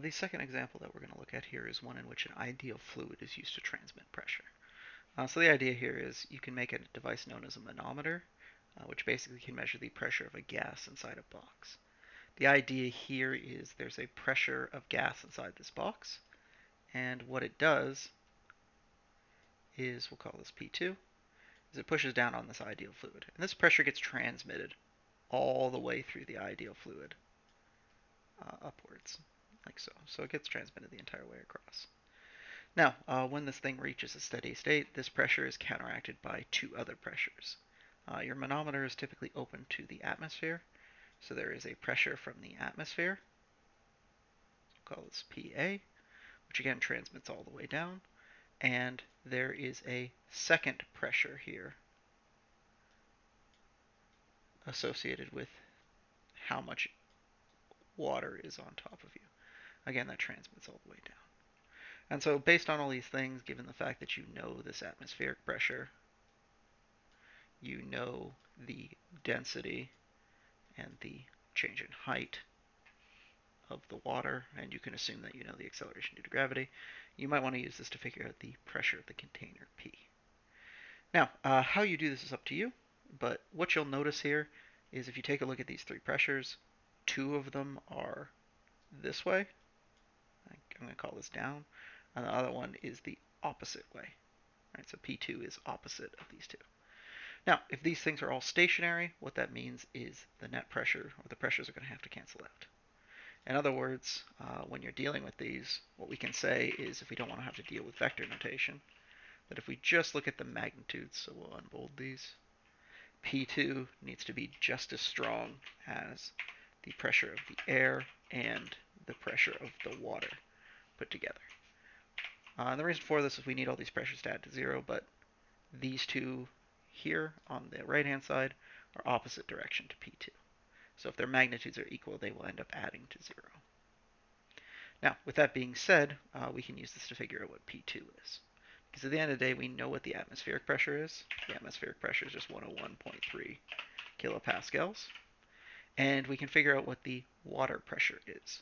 The second example that we're going to look at here is one in which an ideal fluid is used to transmit pressure. So the idea here is you can make a device known as a manometer, which basically can measure the pressure of a gas inside a box. The idea here is there's a pressure of gas inside this box, and what it does is, we'll call this P2, is it pushes down on this ideal fluid. And this pressure gets transmitted all the way through the ideal fluid upwards, like so. So it gets transmitted the entire way across. Now, when this thing reaches a steady state, this pressure is counteracted by two other pressures. Your manometer is typically open to the atmosphere, so there is a pressure from the atmosphere, we'll call this PA, which again transmits all the way down, and there is a second pressure here associated with how much water is on top of you. Again, that transmits all the way down. And so based on all these things, given the fact that you know this atmospheric pressure, you know the density and the change in height of the water, and you can assume that you know the acceleration due to gravity, you might want to use this to figure out the pressure of the container P. Now, how you do this is up to you, but what you'll notice here is if you take a look at these three pressures, two of them are this way. I'm going to call this down, and the other one is the opposite way. Right, so P2 is opposite of these two. Now, if these things are all stationary, what that means is the net pressure, or the pressures, are going to have to cancel out. In other words, when you're dealing with these, what we can say is, if we don't want to have to deal with vector notation, that if we just look at the magnitudes, so we'll unbold these, P2 needs to be just as strong as the pressure of the air and the pressure of the water put together. And the reason for this is we need all these pressures to add to zero, but these two here on the right hand side are opposite direction to P2. So if their magnitudes are equal, they will end up adding to zero. Now, with that being said, we can use this to figure out what P2 is. Because at the end of the day, we know what the atmospheric pressure is. The atmospheric pressure is just 101.3 kilopascals. And we can figure out what the water pressure is.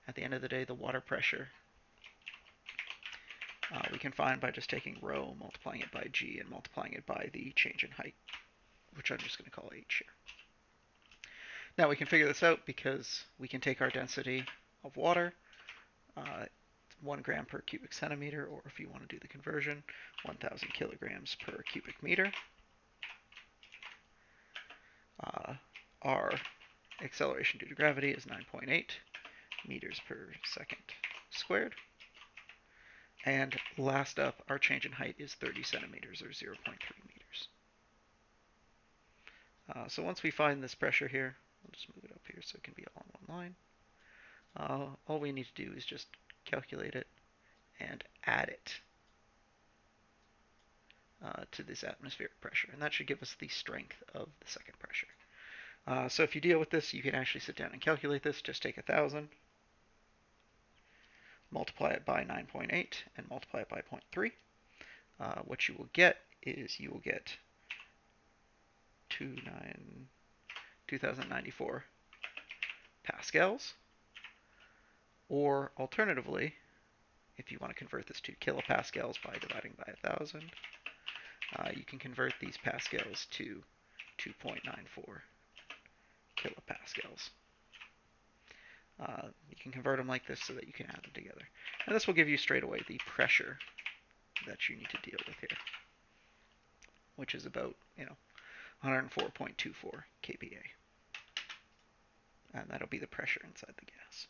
At the end of the day, the water pressure we can find by just taking rho, multiplying it by g, and multiplying it by the change in height, which I'm just going to call h here. Now we can figure this out because we can take our density of water, 1 gram per cubic centimeter, or if you want to do the conversion, 1,000 kilograms per cubic meter. Our acceleration due to gravity is 9.8 meters per second squared. And last up, our change in height is 30 centimeters, or 0.3 meters. So once we find this pressure here, we'll just move it up here so it can be all in one line. All we need to do is just calculate it and add it to this atmospheric pressure, and that should give us the strength of the second pressure. So if you deal with this, you can actually sit down and calculate this. Just take 1,000, multiply it by 9.8, and multiply it by 0.3. What you will get is you will get 2,094 pascals, or alternatively, if you want to convert this to kilopascals by dividing by 1,000, you can convert these pascals to 2.94 kilopascals. You can convert them like this so that you can add them together. And this will give you straight away the pressure that you need to deal with here, which is about 104.24 kPa. And that'll be the pressure inside the gas.